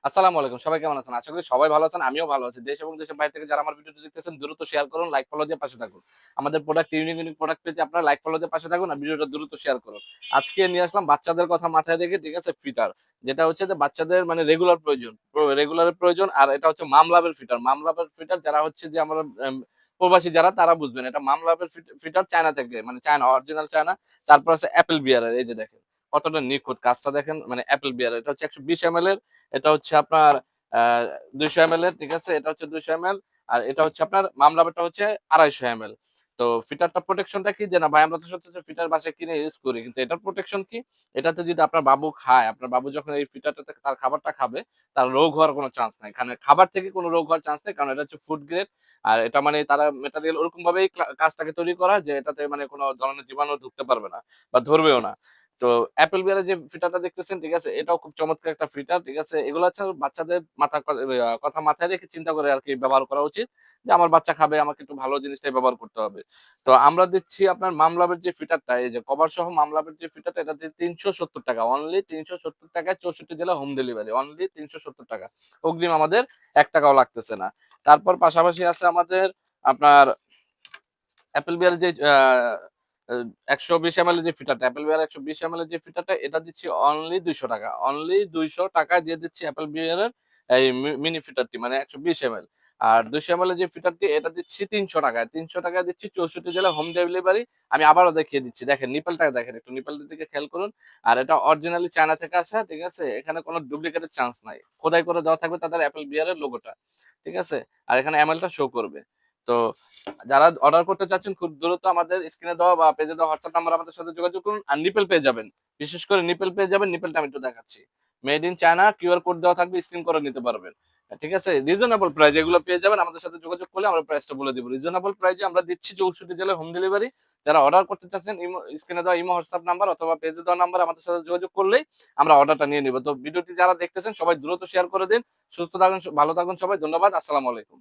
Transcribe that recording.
আসসালামু আলাইকুম। সবাই কেমন আছেন? আশা করি সবাই ভালো আছেন। আমিও ভালো আছি। দেশ এবং দেশের বাইরে থেকে যারা আমার ভিডিওটি দেখতেছেন দ্রুত শেয়ার করুন, লাইক ফলো দিয়ে পাশে থাকুন। আমাদের প্রোডাক্ট ইউনিক প্রোডাক্ট পেতে আপনারা লাইক ফলো দিয়ে পাশে থাকুন আর ভিডিওটা দ্রুত শেয়ার করুন। আজকে নিয়ে আসলাম বাচ্চাদের কথা মাথায় রেখে, ঠিক আছে? ফিটার। যেটা হচ্ছে যে বাচ্চাদের মানে রেগুলার প্রয়োজন। রেগুলারের প্রয়োজন আর এটা হচ্ছে মাম লাভের ফিটার। মাম লাভের ফিটার যারা হচ্ছে যে আমরা প্রবাসী যারা তারা বুঝবেন। এটা মাম লাভের ফিটার চায়না থেকে মানে চায়না অরিজিনাল চায়না। তারপর আছে অ্যাপল বিয়ার এর এই যে দেখেন। কতটা নিখুঁত কাজটা দেখেন মানে অ্যাপল বিয়ার এটা হচ্ছে 120 এমএল এর। এটা হচ্ছে আপনার আ ২০০ এমএল এর, ঠিক আছে? এটা হচ্ছে ২০০ এমএল। আর এটা হচ্ছে আপনার মামলাবারটা হচ্ছে ২৫০ এমএল। তো ফিটারটা প্রোটেকশনটা কি যে না ভাই আমরা তো সচরাচর ফিটার বাসায় কিনে ইউজ করি। কিন্তু এটার প্রোটেকশন কি? এটাতে যদি আপনার বাবু খায়, আপনার বাবু যখন এই ফিটারটাতে তার খাবারটা খাবে, তার রোগ হওয়ার কোনো চান্স নাই। এখানে খাবার থেকে কোনো রোগ হওয়ার চান্স নেই। কারণ এটা হচ্ছে ফুড গ্রেড। আর এটা মানে তারা ম্যাটেরিয়াল ওরকম ভাবেই কাজটাকে তৈরি করা যে এটাতে মানে কোনো ধরনের জীবাণু ঢুকতে পারবে না বা ধরবেও না। তো অ্যাপল বিয়ারের যে ফিটারটা দেখতেছেন, ঠিক আছে? এটাও খুব চমৎকার একটা ফিটার, ঠিক আছে? এগুলো হচ্ছে বাচ্চাদের কথা মাথায় রেখে চিন্তা করে আরকি ব্যবহার করা উচিত। যে আমার বাচ্চা খাবে, আমাকে একটু ভালো জিনিসটাই ব্যবহার করতে হবে। তো আমরা দিচ্ছি আপনার মামলাবের যে ফিটারটা, এই যে কভার সহ মামলাবের যে ফিটারটা এটা দিয়ে ৳৩৭০ অনলি ৳৩৭০ ৬৪ জেলা হোম ডেলিভারি। অনলি ৳৩৭০ অগ্রিম আমাদের ৳১ লাগতেছে না। তারপর পাশাপাশি আছে আমাদের আপনার অ্যাপল বিয়ারের যে আ আ ১২০ এমএল এর যে ফিটারটা, অ্যাপল বিয়ার ১২০ এমএল এর যে ফিটারটা এটা দিচ্ছি অনলি ৳২০০। অনলি ৳২০০ দিয়ে দিচ্ছি অ্যাপল বিয়ারের এই মিনি ফিটারটি মানে ১২০ এমএল। আর ২০০ এমএল এর যে ফিটারটি এটা দিচ্ছি ৳৩০০ ৳৩০০ দিচ্ছি ৬৪ জেলায় হোম ডেলিভারি। আমি আবারও দেখিয়ে দিচ্ছি। দেখেন নিপেলটা দেখেন একটু নিপেলটার দিকে খেয়াল করুন। আর এটা অরিজিনালি চায়না থেকে আসা, ঠিক আছে? এখানে কোনো ডুপ্লিকেট এর চান্স নাই। খোদাই করে দেওয়া থাকবে তাদের অ্যাপল বিয়ারের লোগোটা। ঠিক আছে? আর এখানে এমএলটা শো করবে। তো যারা অর্ডার করতে চাচ্ছেন খুব দ্রুত আমাদের স্ক্রিনে দেওয়া বা পেজে দেওয়া হোয়াটসঅ্যাপ নাম্বার আমাদের সাথে যোগাযোগ করুন। আর নিপেল পেয়ে যাবেন। বিশেষ করে নিপেল পেয়ে যাবেন। নিপেলটা আমি একটু দেখাচ্ছি। Made in China QR code দেওয়া থাকবে স্ক্রিন করে নিতে পারবেন। ঠিক আছে? রিজনেবল প্রাইস এগুলো পেয়ে যাবেন। আমাদের সাথে যোগাযোগ করলে আমরা প্রাইসটা বলে দিব। রিজনেবল প্রাইসে আমরা দিচ্ছি ৬৪ জেলায় হোম ডেলিভারি। যারা অর্ডার করতে চাচ্ছেন স্ক্রিনে দেওয়া ইমো, হোয়াটসঅ্যাপ নাম্বার অথবা পেজে দেওয়া নাম্বার আমাদের সাথে যোগাযোগ করলেই আমরা অর্ডারটা নিয়ে নিব। তো ভিডিওটি যারা দেখতেছেন সবাই দ্রুত শেয়ার করে দিন। সুস্থ থাকুন, ভালো থাকুন সবাই। ধন্যবাদ। আসসালামু আলাইকুম।